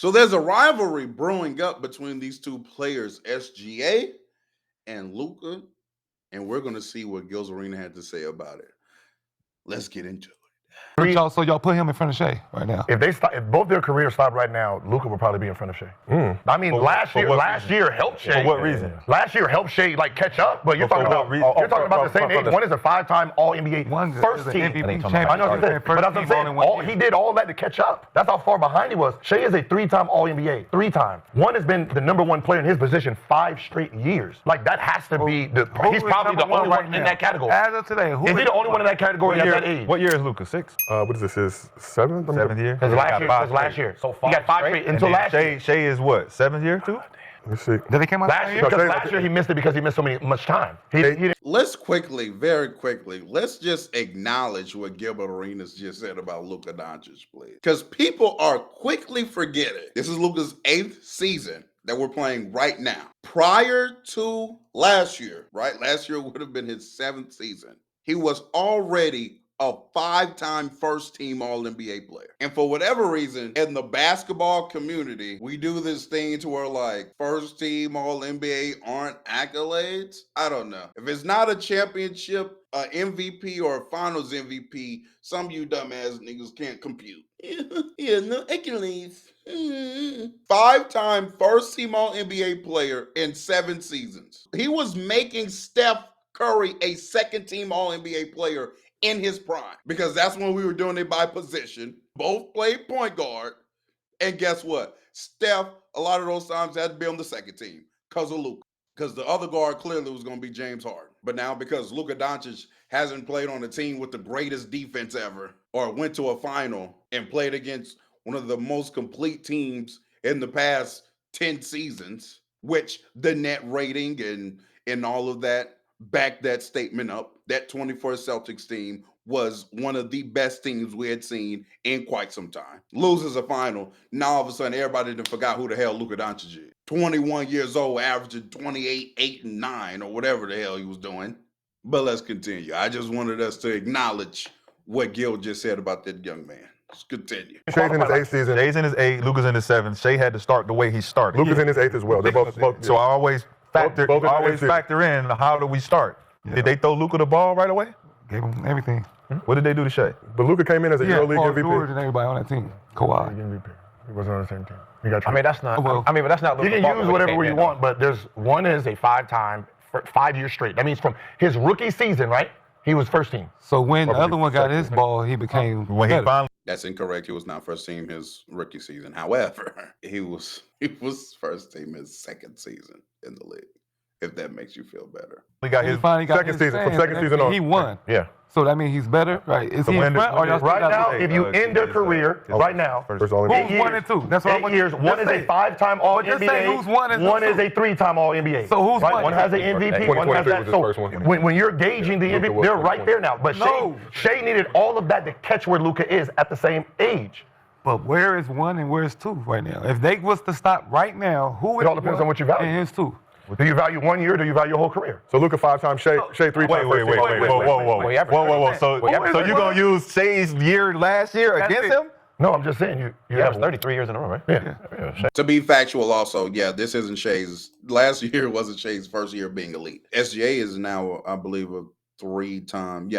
So there's a rivalry brewing up between these two players, SGA and Luca, and we're going to see what Gil's Arena had to say about it. Let's get into it. So y'all put him in front of Shea right now. If both their careers stop right now, Luka would probably be in front of Shea. I mean, last year helped Shea. For what reason? Last year helped Shea catch up, but you're talking about the same age. One is a 5-time All-NBA first team. I know what you're saying, but I'm saying he did all that to catch up. That's how far behind he was. Shea is a 3-time All-NBA, 3-time. One has been the number one player in his position 5 straight years. That has to be he's probably the only one in that category. As of today, is he the only one in that category at that age? What year is Luka? 6? What is this? His 7th? 7th year? Because last year. So he got 5 straight until last year. Shea is what? 7th year too? Let's see. Did they come out last year? Because last year he missed it because he missed much time. Let's very quickly, let's just acknowledge what Gilbert Arenas just said about Luka Doncic, please. Because people are quickly forgetting. This is Luka's 8th season that we're playing right now. Prior to last year, right? Last year would have been his 7th season. He was already a 5-time first-team All-NBA player. And for whatever reason, in the basketball community, we do this thing to where first-team All-NBA aren't accolades. I don't know. If it's not a championship, MVP, or a finals MVP, some of you dumbass niggas can't compute. Yeah, no accolades. 5-time first-team All-NBA player in 7 seasons. He was making Steph Curry a second-team All-NBA player in his prime, because that's when we were doing it by position. Both played point guard, and guess what? Steph, a lot of those times, had to be on the second team because of Luka, because the other guard clearly was going to be James Harden. But now because Luka Doncic hasn't played on a team with the greatest defense ever, or went to a final and played against one of the most complete teams in the past 10 seasons, which the net rating and all of that backed that statement up. That 24 Celtics team was one of the best teams we had seen in quite some time. Loses a final. Now all of a sudden everybody done forgot who the hell Luka Doncic is. 21 years old, averaging 28, 8, and 9, or whatever the hell he was doing. But let's continue. I just wanted us to acknowledge what Gil just said about that young man. Let's continue. Shay's in his 8th season. Shay's in his 8th, Luka's in his 7th. Shay had to start the way he started. Luka's in his 8th as well. They're both so I always factor in how do we start. Yeah. Did they throw Luka the ball right away? Gave him everything. What did they do to Shea? But Luka came in as a EuroLeague Paul MVP. George and everybody on that team. Kawhi. He wasn't on the same team. But that's not. Well, but that's not. You can use whatever you want, but one is a 5-time, 5 years straight. That means from his rookie season, right? He was first team. So when the other one got his ball, he became better. That's incorrect. He was not first team his rookie season. However, he was first team his second season in the league, if that makes you feel better. He got his second season. From second season on. He won. Yeah. So that means he's better, right? Is he in front or y'all right now? If you end their career right now, first All-NBA. Who's 1 and 2? That's what I want. 8 years. One is a 5-time All-NBA. Who's 1 and 2? One is a 3-time All-NBA. So who's right? one? One has an MVP. One has that. So when you're gauging the MVP, they're right there now. But Shea needed all of that to catch where Luka is at the same age. But where is 1 and where is 2 right now? If they was to stop right now, who would it all depends on what you value. And his 2. Do you value 1 year or do you value your whole career? So Luka 5-time, Shea 3-time. Wait. Whoa. So you gonna use Shay's year last year against him? No, I'm just saying you have 33 years in a row, right? Yeah. To be factual also, this isn't Shay's. Last year wasn't Shay's first year being elite. SGA is now, I believe, a 3-time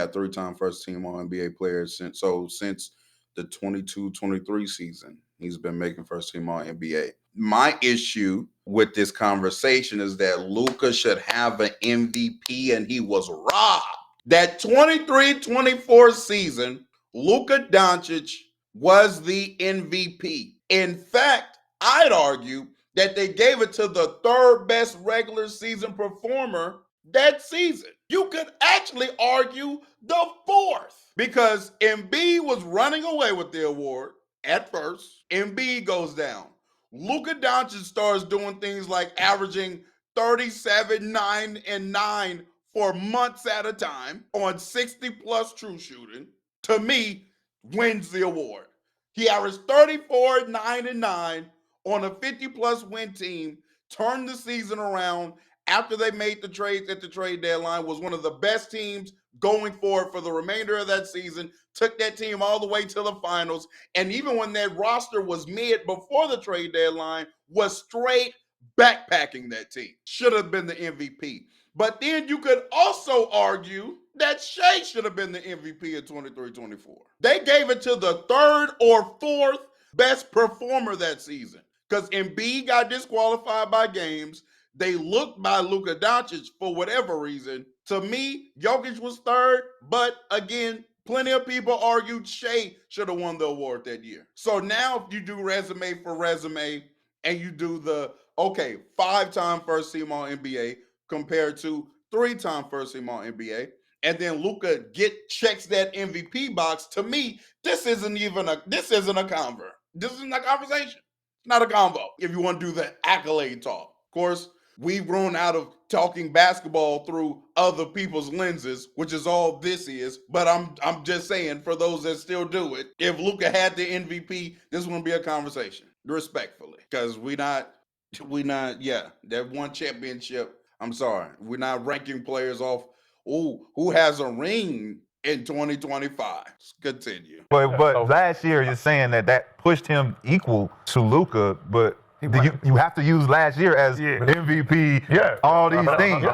first team All-NBA player since the 22-23 season. He's been making first team All-NBA. My issue with this conversation is that Luka should have an MVP and he was robbed. That 23-24 season, Luka Doncic was the MVP. In fact, I'd argue that they gave it to the 3rd best regular season performer that season. You could actually argue the 4th, because Embiid was running away with the award at first. Embiid goes down. Luka Doncic starts doing things like averaging 37, 9, and 9 for months at a time on 60-plus true shooting. To me, wins the award. He averaged 34, 9, and 9 on a 50-plus win team, turned the season around after they made the trades at the trade deadline, was one of the best teams going forward for the remainder of that season, took that team all the way to the finals, and even when that roster was mid before the trade deadline, was straight backpacking that team. Should have been the MVP. But then you could also argue that Shea should have been the MVP of 23-24. They gave it to the third or fourth best performer that season because Embiid got disqualified by games. They looked by Luka Doncic for whatever reason. To me, Jokic was third, but again, plenty of people argued Shea should have won the award that year. So now if you do resume for resume and you do the, 5-time first team all NBA compared to 3-time first team all NBA, and then Luka checks that MVP box, to me, this isn't a convo. This isn't a conversation. It's not a convo. If you want to do the accolade talk. Of course, we've grown out of talking basketball through other people's lenses, which is all this is. But I'm just saying, for those that still do it, if Luka had the MVP, this wouldn't be a conversation, respectfully, because we not, that one championship. I'm sorry, we're not ranking players off. Who has a ring in 2025? Continue. But last year you're saying that pushed him equal to Luka, but you have to use last year as MVP, all these things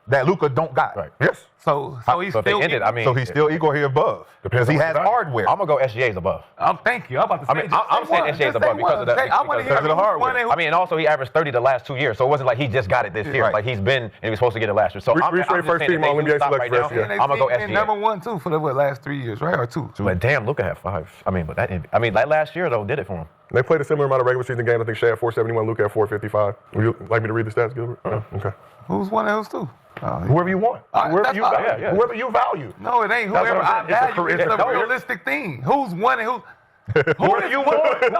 that Luka don't got. Right. Yes. So he's So if they still ended, I mean, So he's still equal here above because he has hardware. I'm gonna go SGA's above. Thank you. I'm about to say. I mean, I'm saying SGA's above because of the hardware. I mean, and also he averaged 30 the last 2 years, so it wasn't like he just got it this year. Right. Like he's been and he was supposed to get it last year. So I'm just first saying team if all they do NBA stop selection right now, first year. I'm gonna go And SGA. number 1 too for the last 3 years, right? Or 2. But damn, Luka had 5. I mean, but that last year though did it for him. They played a similar amount of regular season games. I think Shea had 471, Luka had 455. Would you like me to read the stats, Gilbert? No? Okay. Who's 1 and who's 2? Whoever you want. Whoever you value. No, it ain't whoever I value. It's a realistic thing. Who's 1 and who's... Who do you want? You're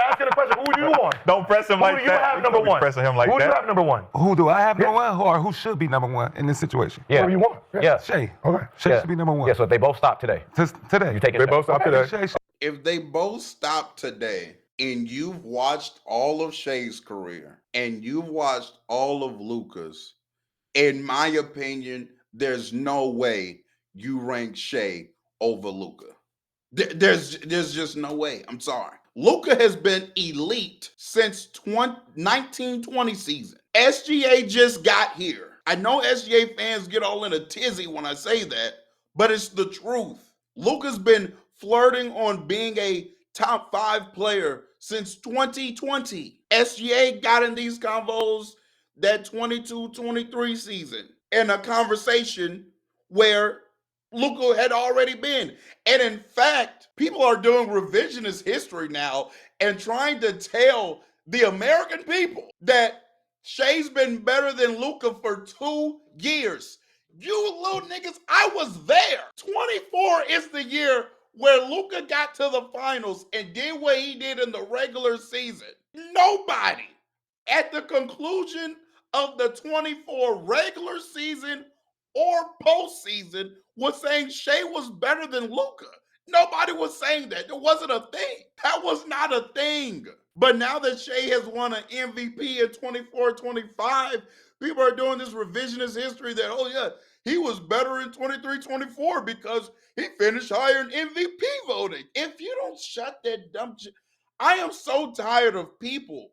asking a question. Who do you want? Don't press him like that. Who do you have number 1? Pressing him like Who do you that. have number 1? Who do I have number 1? Or who should be number 1 in this situation? Yeah. Whoever you want. Yeah. Shea. Okay. Shea should be number 1. Yeah. So if they both stop today, Today. you take it. They both stopped today. Shea. If they both stop today and you've watched all of Shea's career and you've watched all of Luka's, in my opinion, there's no way you rank Shea over Luka. There's just no way. I'm sorry. Luka has been elite since 1920 season. SGA just got here. I know SGA fans get all in a tizzy when I say that, but it's the truth. Luka's been flirting on being a top 5 player since 2020. SGA got in these convos that 22-23 season in a conversation where Luka had already been. And in fact, people are doing revisionist history now and trying to tell the American people that Shea's been better than Luka for 2 years. You little niggas, I was there. 24 is the year where Luka got to the finals and did what he did in the regular season. Nobody at the conclusion of the 24 regular season or postseason was saying Shea was better than Luka. Nobody was saying that. There wasn't a thing. That was not a thing. But now that Shea has won an MVP in 24-25, people are doing this revisionist history that, he was better in 23-24 because he finished higher in MVP voting. If you don't shut that dumb shit, I am so tired of people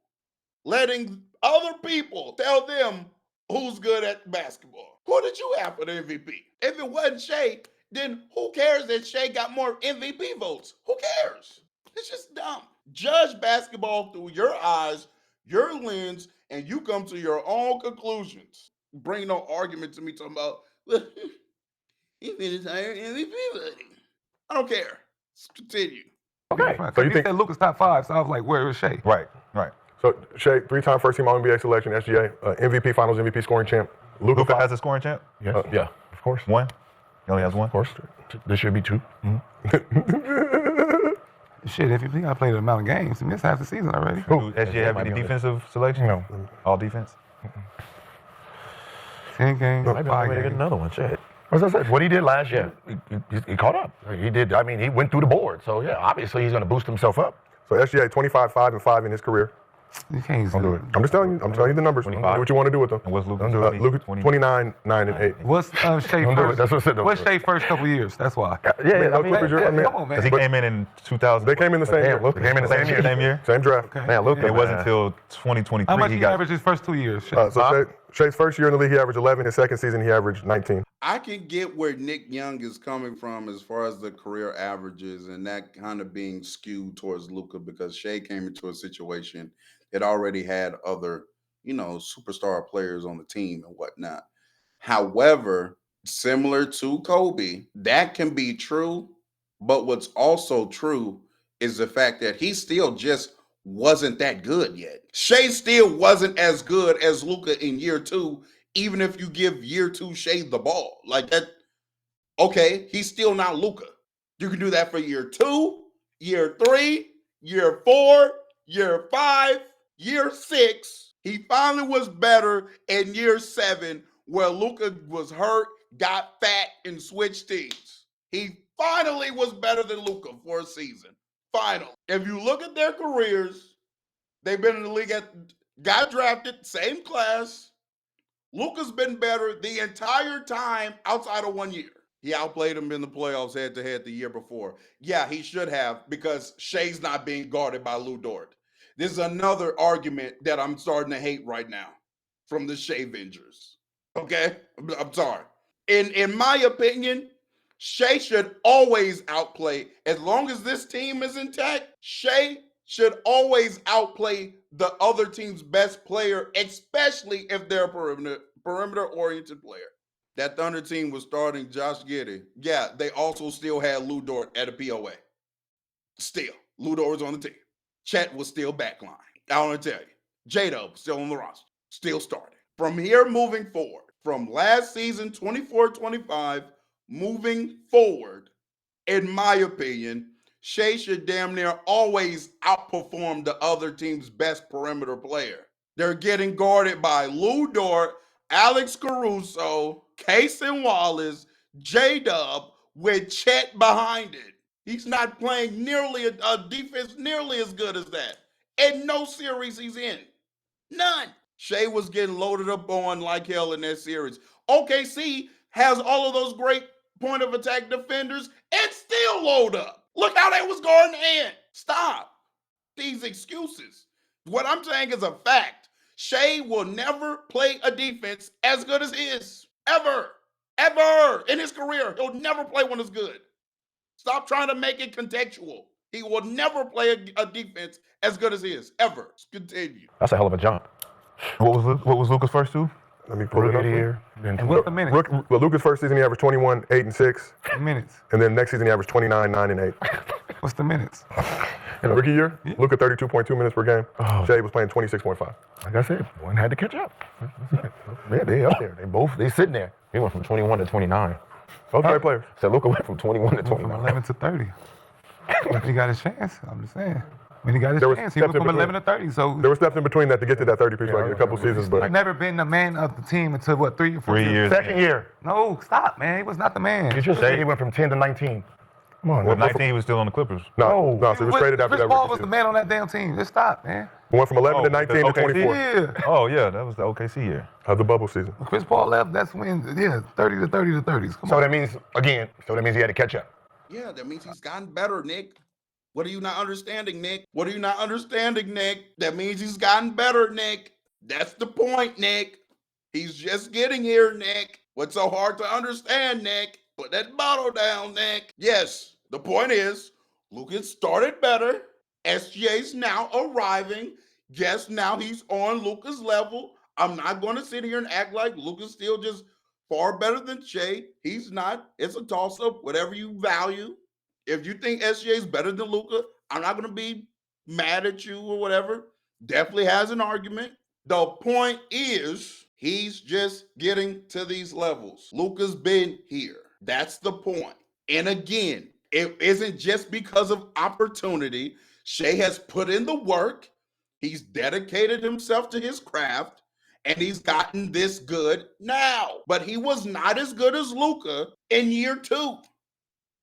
letting other people tell them who's good at basketball. Who did you have for the MVP? If it wasn't Shea, then who cares that Shea got more MVP votes? Who cares? It's just dumb. Judge basketball through your eyes, your lens, and you come to your own conclusions. Bring no argument to me talking about, he finished higher MVP voting. I don't care. Let's continue. Okay. So you said Luka's top 5, so I was like, where is Shea? Right. So Shea, 3-time first team all NBA selection, SGA, MVP, Finals MVP scoring champ. Luka has a scoring champ? Yes. Yeah. Of course. 1? He only has 1? Of course. This should be 2. Shit, if you think I played an amount of games, he missed half the season already. Does SGA have any defensive selection? No. All defense? 10 games, Maybe 5 I'm ready to get games. another one. Shit. As I said, what he did last year, he caught up. He did. I mean, he went through the board. So, yeah, obviously he's going to boost himself up. So SGA, 25, 5, and 5 in his career. You can't Don't do it. I'm just telling you. I'm telling you the numbers. Do what you want to do with them. And what's Luka? Luka 29, 9, and 8. What's Shea Don't do it. first? That's what I said. What's Shea first couple years? That's why. Yeah, I mean, Clippers, I mean, Come on, man. Because he came in 2000. they came in the same year. Luka came in the same year. Same year. Same draft. Okay. Man, Luka. It wasn't until 2023 How much he he got. averaged his first 2 years? Shay's first year in the league, he averaged 11. His second season, he averaged 19. I can get where Nick Young is coming from as far as the career averages and that kind of being skewed towards Luka because Shea came into a situation that already had other, superstar players on the team and whatnot. However, similar to Kobe, that can be true, but what's also true is the fact that he still just wasn't that good yet. Shea still wasn't as good as Luka in year 2, even if you give year 2 Shea the ball. Like that, okay, he's still not Luka. You can do that for year 2, year 3, year 4, year 5, year 6. He finally was better in year 7, where Luka was hurt, got fat, and switched teams. He finally was better than Luka for a season. Finally. If you look at their careers, they've been in the league, got drafted, same class. Luka's been better the entire time outside of 1 year. He outplayed him in the playoffs head-to-head the year before. Yeah, he should have because Shea's not being guarded by Lou Dort. This is another argument that I'm starting to hate right now from the Shea Vengers. Okay? I'm sorry. In my opinion, Shea should always outplay. As long as this team is intact, Shea should always outplay the other team's best player, especially if they're a perimeter-oriented player. That Thunder team was starting Josh Giddey. Yeah, they also still had Lou Dort at a POA. Still, Lou Dort was on the team. Chet was still backline. I want to tell you. J-Dub still on the roster. Still starting. From here moving forward, from last season, 24-25, moving forward, in my opinion, Shea should damn near always outperform the other team's best perimeter player. They're getting guarded by Lou Dort, Alex Caruso, Cason Wallace, J-Dub, with Chet behind it. He's not playing nearly a defense nearly as good as that. In no series he's in. None. Shea was getting loaded up on like hell in that series. OKC has all of those great point of attack defenders and still load up. Look how they was guarding Ant. Stop these excuses. What I'm saying is a fact. Shea will never play a defense as good as his. Ever. Ever. In his career, he'll never play one as good. Stop trying to make it contextual. He will never play a defense as good as his. Ever. Continue. That's a hell of a jump. What was Luka's first 2? Let me pull it up here. And what's the minutes? Well, Luka's first season, he averaged 21, 8, and 6. Minutes. And then next season, he averaged 29, 9, and 8. What's the minutes? In rookie year, Luka 32.2 minutes per game. Shea was playing 26.5. Like I said, one had to catch up. Yeah, they up there. They sitting there. He went from 21 to 29. Both great players. So Luka went from 21 to From 29. 11 to 30. When he got his chance, I'm just saying. When he got his There was chance, he went steps in from between. 11 to 30. So There were steps in between that to get to that 30 piece, like a couple seasons, but I've never been the man of the team until, 3 or 4 3 years. Second year. No, stop, man. He was not the man. You just said he went from 10 to 19. Come on. Well, now. 19 he was still on the Clippers. no, so he was traded after Chris that. Paul rookie was the season. man on that damn team. Just stop, man. We went from 11 to 19 to OKC? 24 Yeah. Oh, yeah, that was the OKC year. of the bubble season. Chris Paul left, that's when, 30 to 30 to 30s. Come So on. that means, he had to catch up. Yeah, that means he's gotten better, Nick. What are you not understanding, Nick? What are you not understanding, Nick? That means he's gotten better, Nick. That's the point, Nick. He's just getting here, Nick. What's so hard to understand, Nick? Put that bottle down, Nick. Yes, the point is, Luka started better. SGA's now arriving. Yes, now he's on Luka's level. I'm not going to sit here and act like Luka's still just far better than Shea. He's not. It's a toss-up, whatever you value. If you think SGA is better than Luka, I'm not going to be mad at you or whatever. Definitely has an argument. The point is, he's just getting to these levels. Luka's been here. That's the point. And again, it isn't just because of opportunity. Shea has put in the work. He's dedicated himself to his craft, and he's gotten this good now. But he was not as good as Luka in year 2.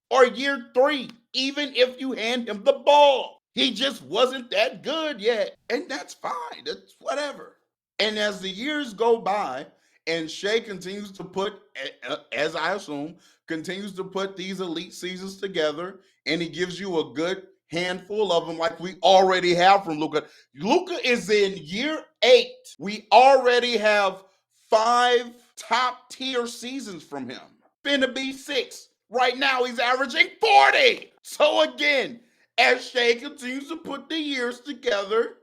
Or year 3, even if you hand him the ball. He just wasn't that good yet. And that's fine. That's whatever. And as the years go by, and Shea continues to put, as I assume, continues to put these elite seasons together, and he gives you a good handful of them like we already have from Luka. Luka is in year 8. We already have 5 top-tier seasons from him. Finna be 6. Right now, he's averaging 40. So again, as Shea continues to put the years together,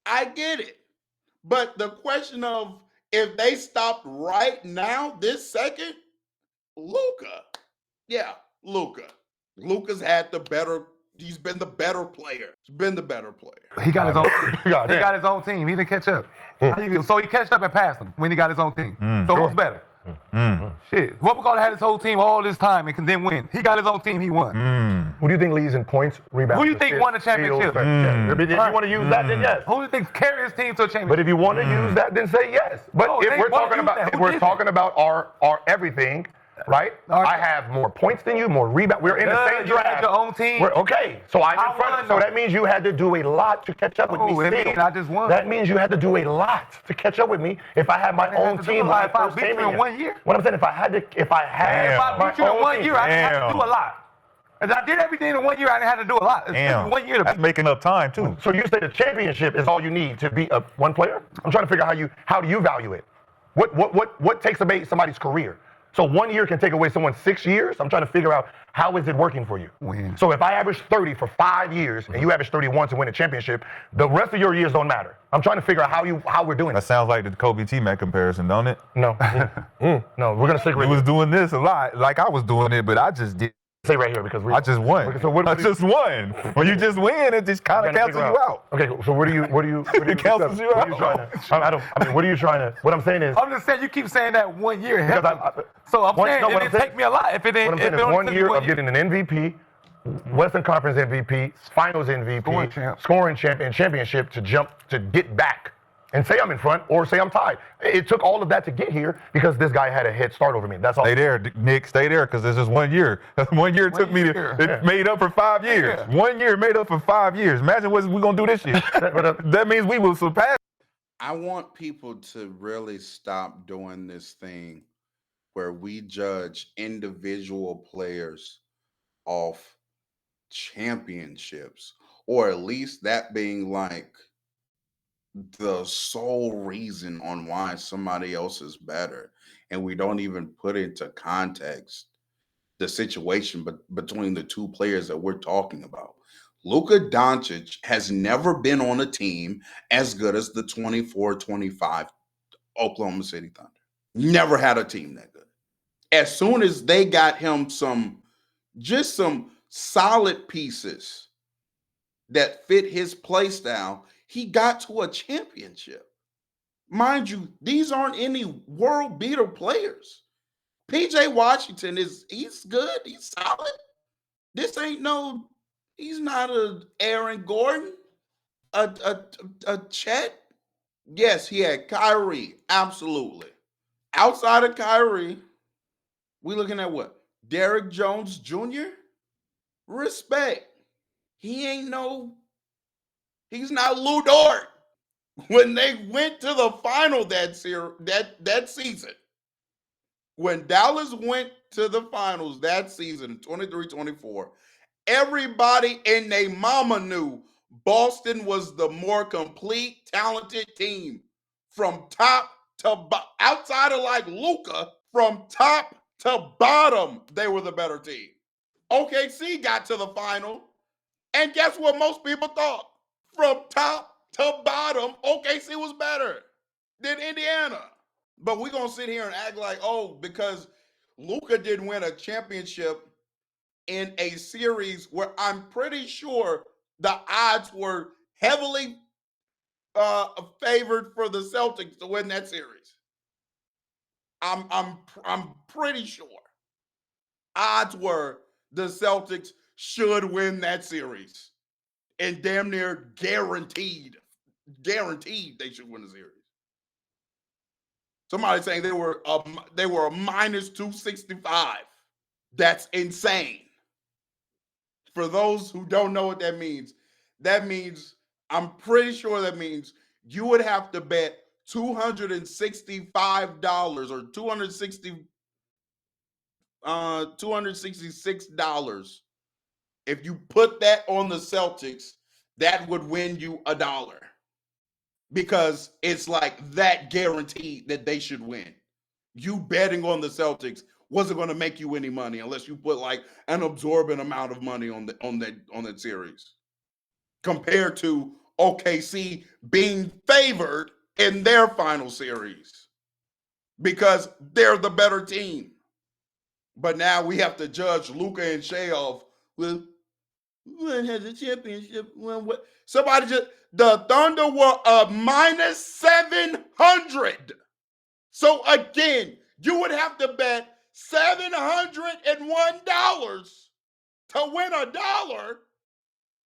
I get it. But the question of if they stopped right now, this second, Luka. Yeah, Luka. Luka's had the better, he's been the better player. He's been the better player. He got his own he got his own team. He didn't catch up. So he catched up and passed him when he got his own team. So who's better? Shit. Wuppertal had his whole team all this time and then win. He got his own team, he won. Who do you think leads in points, rebounds? Who do you think won the championship? If you want to use that, then yes. Who do you think carried his team to a championship? But if you want to use that, then say yes. But if we're talking about our everything, right? I have more points than you, more rebounds. We're in the same draft. You had your own team. Okay, so I'm in front. So that means you had to do a lot to catch up with me. I just won. That means you had to do a lot to catch up with me. If I had my own team, if I beat you in 1 year. What I'm saying, if I had my beat you in 1 year, I didn't have to do a lot. As I did everything in 1 year, I didn't have to do a lot. Damn. 1 year to That's making up time too. So you say the championship is all you need to beat one player? I'm trying to figure out how do you value it? What takes away somebody's career? So 1 year can take away someone's 6 years. I'm trying to figure out how is it working for you. Win. So if I average 30 for 5 years and you average 31 to win a championship, the rest of your years don't matter. I'm trying to figure out how we're doing That it. sounds like the Kobe T-Mac comparison, don't it? No. No, we're gonna stick with He was doing this a lot, like I was doing it, but I just did. Say right here because I just won. So what I just won. When you just win, it just kind of cancels you out. Okay, so what do you It cancels you out. What I'm saying is. I'm just saying you keep saying that 1 year. Because So I'm saying it didn't take me a lot. If it didn't, what I'm saying is 1 year of getting an MVP, Western Conference MVP, Finals MVP, scoring champion, championship to jump to get back and say I'm in front or say I'm tied. It took all of that to get here because this guy had a head start over me. That's all. Stay there, Nick. Stay there, because this is 1 year. 1 year took me to. It made up for 5 years. Yeah. 1 year made up for 5 years. Imagine what we're gonna do this year. That means we will surpass. I want people to really stop doing this thing where we judge individual players off championships, or at least that being like the sole reason on why somebody else is better, and we don't even put into context the situation between the two players that we're talking about. Luka Doncic has never been on a team as good as the 24-25 Oklahoma City Thunder. Never had a team that good. As soon as they got him some solid pieces that fit his play style, he got to a championship. Mind you, these aren't any world beater players. PJ Washington he's good, he's solid. This ain't he's not a Aaron Gordon, a Chet. Yes, he had Kyrie, absolutely. Outside of Kyrie, we looking at what? Derrick Jones Jr.? Respect. He's not Lou Dort. When they went to the final that season, when Dallas went to the finals that season, 23-24, everybody and their mama knew Boston was the more complete, talented team from top to outside of like Luka, from top to bottom, they were the better team. OKC got to the final, and guess what most people thought? From top to bottom, OKC was better than Indiana. But we're going to sit here and act like, because Luka didn't win a championship in a series where I'm pretty sure the odds were heavily favored for the Celtics to win that series. I'm pretty sure odds were the Celtics should win that series, and damn near guaranteed they should win the series. Somebody saying they were a minus 265. That's insane. For those who don't know what that means I'm pretty sure that means you would have to bet $265 or $266. If you put that on the Celtics, that would win you $1. Because it's like that guaranteed that they should win. You betting on the Celtics wasn't going to make you any money unless you put like an absorbent amount of money on that series. Compared to OKC being favored in their final series because they're the better team. But now we have to judge Luka and Shea off. Well, who has a championship? Well, what? Somebody just the Thunder were minus 700. So again, you would have to bet $701 to win $1.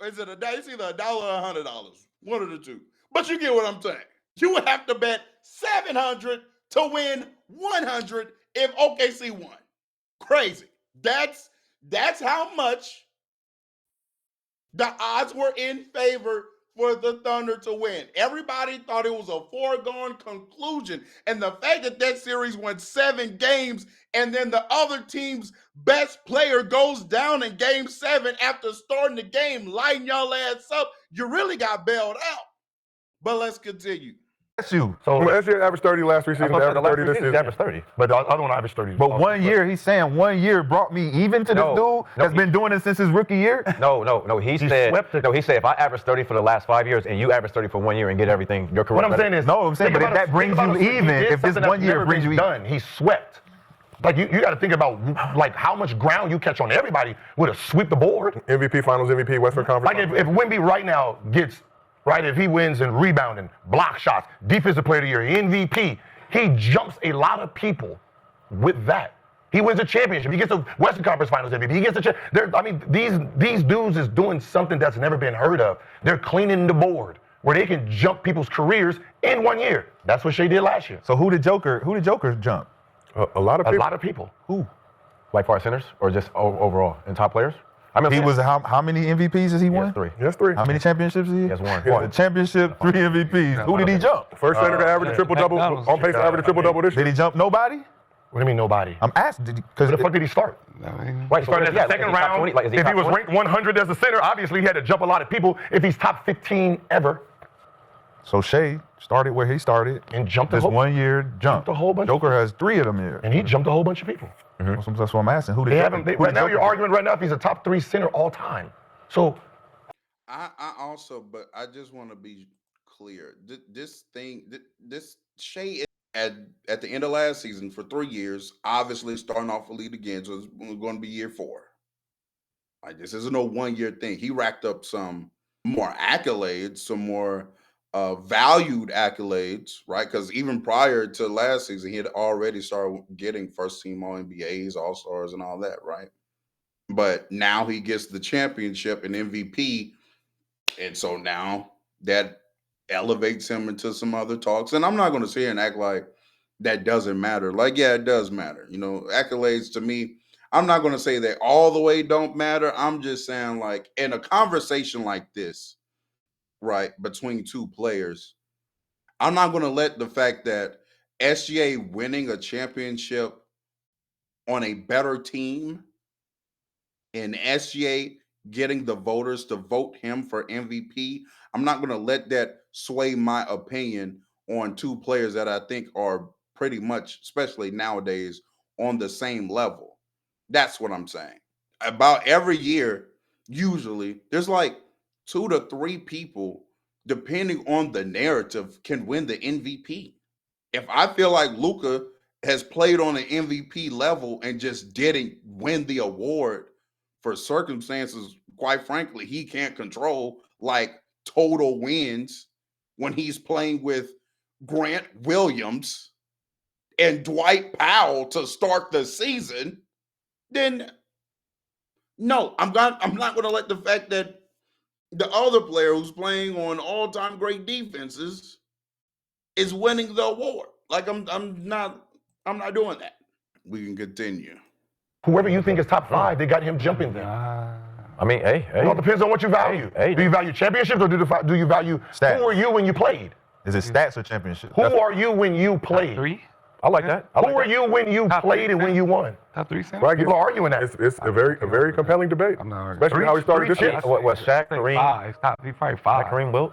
Is it it's either $1 or $100? One of the two. But you get what I'm saying. You would have to bet 700 to win 100 if OKC won. Crazy. That's how much the odds were in favor for the Thunder to win. Everybody thought it was a foregone conclusion. And the fact that series went 7 games and then the other team's best player goes down in game 7 after starting the game, lighting y'all ass up, you really got bailed out. But let's continue. That's you. So SGA averaged 30 last 3 seasons, averaged 30 this season. Averaged 30. But I don't average 30. But 1 year, he's saying 1 year brought me even to this dude that's been doing it since his rookie year? No. He said if I average 30 for the last 5 years and you average 30 for 1 year and get everything, you're correct. What I'm saying is, no, I'm saying, but if that brings you even, if this 1 year brings you even. He swept. Like, you got to think about, like, how much ground you catch on everybody would have swept the board. MVP, Finals MVP, Western Conference. Like, if Wemby right now gets, right, if he wins in rebounding, block shots, defensive player of the year, MVP, he jumps a lot of people with that. He wins a championship. He gets a Western Conference Finals MVP. He gets these dudes is doing something that's never been heard of. They're cleaning the board where they can jump people's careers in 1 year. That's what Shea did last year. So who did Joker jump? A lot of people. A lot of people. Who? Like far centers or just overall in top players? I mean, He was how many MVPs has he won? 3. Yes, 3. How many championships he has won? One championship, 3 MVPs. Who did he jump? First center to average a triple-double, on pace to average a triple-double this year. Did he jump nobody? What do you mean nobody? I'm asking. Where the fuck did he start? Right, He started as the second round. 20, like, if he was ranked 100 as a center, obviously he had to jump a lot of people. If he's top 15 ever. So Shea started where he started and jumped this 1 year jump. A whole bunch. Joker has 3 of them years. And he jumped a whole bunch of people. Mm-hmm. That's what I'm asking. Who did right now you're arguing right now if he's a top 3 center all time. So I also, but I just want to be clear. This Shea at the end of last season for 3 years, obviously starting off elite again, so it's going to be year 4. Like, this isn't a 1 year thing. He racked up some more accolades, some more valued accolades, right? Because even prior to last season, he had already started getting first team All NBAs, All Stars, and all that, right? But now he gets the championship and MVP, and so now that elevates him into some other talks. And I'm not going to sit here and act like that doesn't matter. Like, yeah, it does matter. You know, accolades to me, I'm not going to say they all the way don't matter. I'm just saying, like, in a conversation like this, right, between 2 players, I'm not going to let the fact that SGA winning a championship on a better team and SGA getting the voters to vote him for MVP, I'm not going to let that sway my opinion on 2 players that I think are pretty much, especially nowadays, on the same level. That's what I'm saying. About every year, usually, there's like 2 to 3 people, depending on the narrative, can win the MVP. If I feel like Luka has played on an MVP level and just didn't win the award for circumstances, quite frankly, he can't control, like total wins when he's playing with Grant Williams and Dwight Powell to start the season, then no, I'm not going to let the fact that the other player who's playing on all-time great defenses is winning the award. Like, I'm not doing that. We can continue. Whoever you think is top 5, they got him jumping there. I mean, hey. It all depends on what you value. Do you value championships or do you value Stats. who are you when you played? Is it stats or championship? Who are you when you played? 3. I like that. Who are you when you played and when you won? Top 3 center. Right, People are arguing that. it's a very compelling debate. I'm not arguing. Especially how we started this year. What was Shaq, Say Kareem? 5. Top. He probably 5. Kareem Wilt?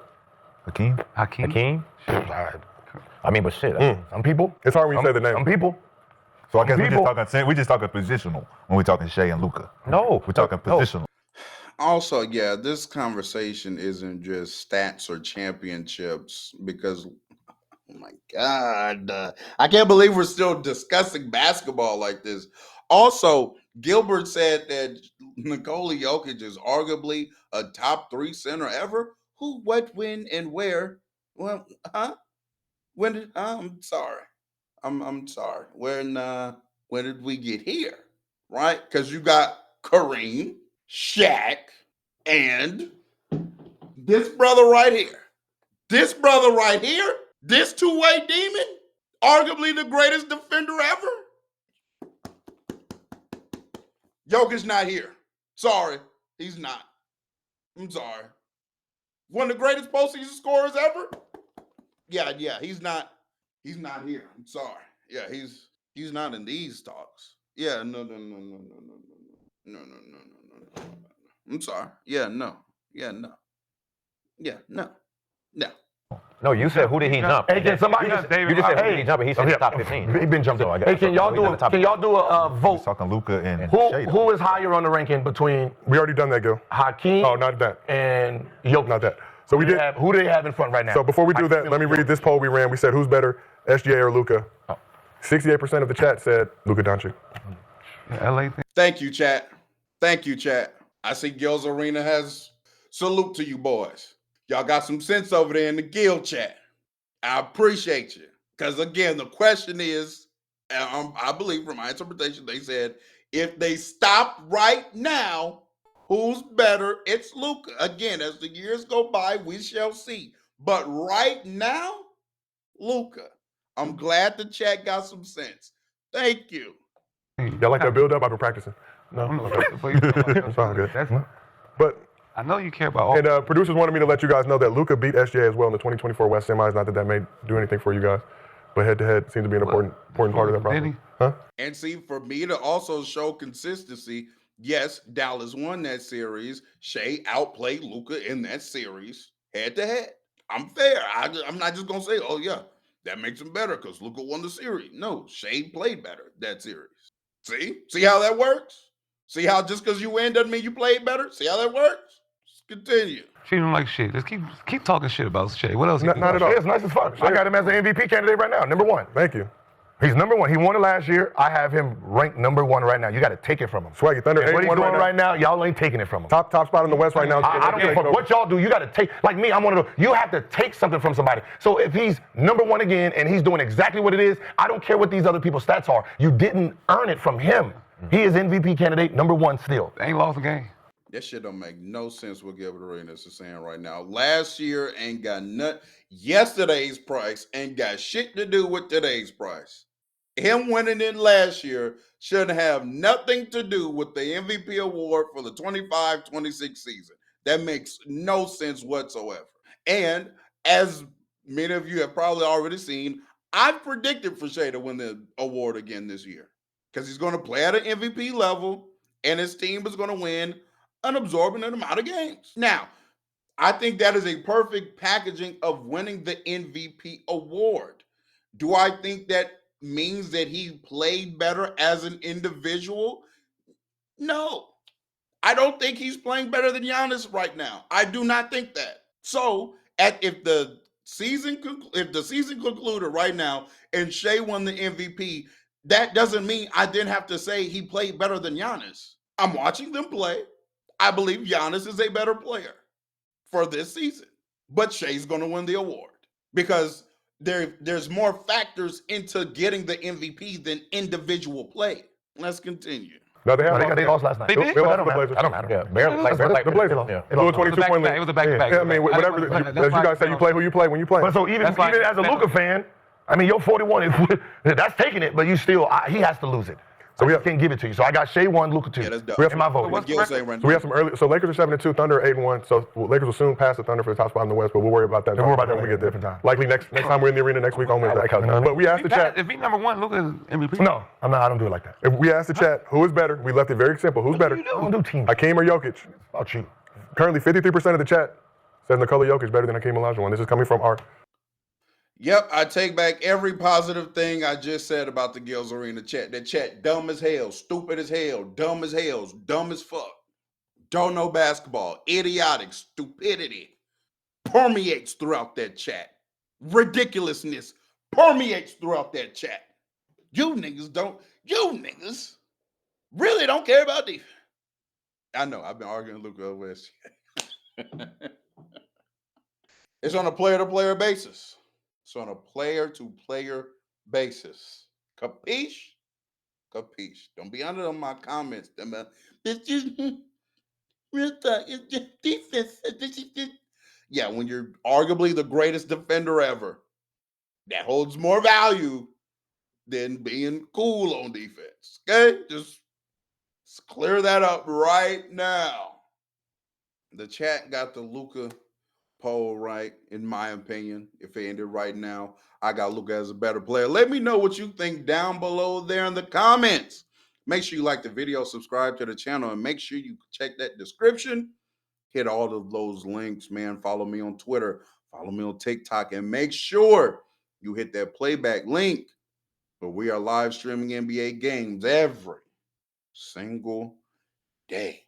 Hakeem? Hakeem. I mean, but shit. Some people. It's hard when you say the name. Some people. So I guess People- we just talking positional when we're talking Shea and Luka. No. We're talking positional. Also, yeah, this conversation isn't just stats or championships because, oh my God, I can't believe we're still discussing basketball like this. Also, Gilbert said that Nikola Jokic is arguably a top 3 center ever. Who, what, when, and where? Well, when did? I'm sorry. I'm sorry. When did we get here? Right? Because you got Kareem, Shaq, and this brother right here. This brother right here, this two-way demon, arguably the greatest defender ever. Jokic's not here. Sorry, he's not. I'm sorry. One of the greatest postseason scorers ever? Yeah, he's not here. I'm sorry. Yeah, he's not in these talks. Yeah, no. I'm sorry. Yeah, no. No, you said who did he jump? Hey, can somebody You just said who did he jump, and he said top 15. He been jumping. So I guess- Hey, can y'all do a We're vote? talking Luka and Who Shea. who is higher on the ranking between We already done that, Gil. Hakeem Oh, not that. and Jokic? Not that. So we did. Who do they have in front right now? So before we do that, let me read this poll we ran. We said, who's better, SGA or Luka? 68% of the chat said Luka Doncic. LA thing. Thank you, chat. I see Gil's Arena has salute to you boys. Y'all got some sense over there in the Gil chat. I appreciate you. Because again, the question is, I believe from my interpretation, they said, if they stop right now, who's better? It's Luka. Again, as the years go by, we shall see. But right now, Luka. I'm glad the chat got some sense. Thank you. Y'all like that build up? I've been practicing. No. It's all good. But I know you care about all. and producers wanted me to let you guys know that Luka beat SGA as well in the 2024 West semis. Not that may do anything for you guys, but head to head seems to be an important part of that process. Huh? And see, for me to also show consistency, yes, Dallas won that series. Shea outplayed Luka in that series head to head. I'm fair. I'm not just going to say, oh, yeah, that makes him better because Luka won the series. No, Shea played better that series. See how that works? See how just because you win doesn't mean you played better? See how that works? Let's continue. Treat him like shit. Just keep talking shit about Shea. What else? Not at all. It's nice as fuck. I got him as an MVP candidate right now, number 1. Thank you. He's number 1. He won it last year. I have him ranked number 1 right now. You got to take it from him. Swaggy Thunder. What he's 81 doing right now, y'all ain't taking it from him. Top spot in the West right now. I don't give a fuck what y'all do. You got to take, like me, I'm one of those. You have to take something from somebody. So if he's number 1 again and he's doing exactly what it is, I don't care what these other people's stats are. You didn't earn it from him. He is MVP candidate number 1 still. They ain't lost a game. That shit don't make no sense what Gilbert Arenas is saying right now. Last year ain't got yesterday's price ain't got shit to do with today's price. Him winning it last year shouldn't have nothing to do with the MVP award for the 25-26 season. That makes no sense whatsoever. And as many of you have probably already seen, I've predicted for Shea to win the award again this year because he's going to play at an MVP level and his team is going to win an absorbent amount of games. Now, I think that is a perfect packaging of winning the MVP award. Do I think that means that he played better as an individual? No. I don't think he's playing better than Giannis right now. I do not think that. So, if the season concluded right now and Shea won the MVP, that doesn't mean I didn't have to say he played better than Giannis. I'm watching them play. I believe Giannis is a better player for this season, but Shea's going to win the award because there's more factors into getting the MVP than individual play. Let's continue. No, they lost last night. They did? They lost to the Blazers. I don't matter. Yeah, barely. The Blazers. Yeah. It was a 22-point lead. It was a back-to-back. Yeah, I mean, whatever. As you guys say, you play who you play when you play. But so even as a Luka fan, I mean, your 41 is that's taking it, but you still he has to lose it. So we can't give it to you. So I got Shea 1, Luka 2. Yeah, that's dope. We have my vote. What Gil say right So we have some early. So Lakers are 7-2, Thunder are 8-1. So Lakers will soon pass the Thunder for the top spot in the West, but we'll worry about that. We'll worry about that when we get there. time. Likely next time we're in the arena next week on Wednesday. But we asked the chat. If he number one, Luka is MVP. No, I'm not. I don't do it like that. If we asked the chat who is better, we left it very simple. Who's better? I don't do teams. Hakeem or Jokic? About you. Currently, 53% of the chat says Nikola Jokic better than Hakeem Olajuwon. This is coming from our. Yep, I take back every positive thing I just said about the Gil'S Arena chat. That chat dumb as hell, stupid as hell, dumb as hell, dumb as fuck. Don't know basketball. Idiotic stupidity permeates throughout that chat. Ridiculousness permeates throughout that chat. You niggas really don't care about defense. I know, I've been arguing with Luca over this. It's on a player-to-player basis. It's on a player-to-player basis. Capiche? Capiche. Don't be under my comments. It's just real talk. It's just defense. Yeah, when you're arguably the greatest defender ever, that holds more value than being cool on defense. Okay? Just clear that up right now. The chat got the Luka poll right, in my opinion. If it ended right now, I got Luka as a better player. Let me know what you think down below there in the comments. Make sure you like the video, subscribe to the channel, and make sure you check that description. Hit all of those links, man. Follow me on Twitter. Follow me on TikTok. And make sure you hit that playback link. But we are live streaming NBA games every single day.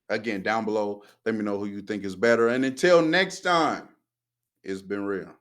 Again, down below, let me know who you think is better. And until next time, it's been real.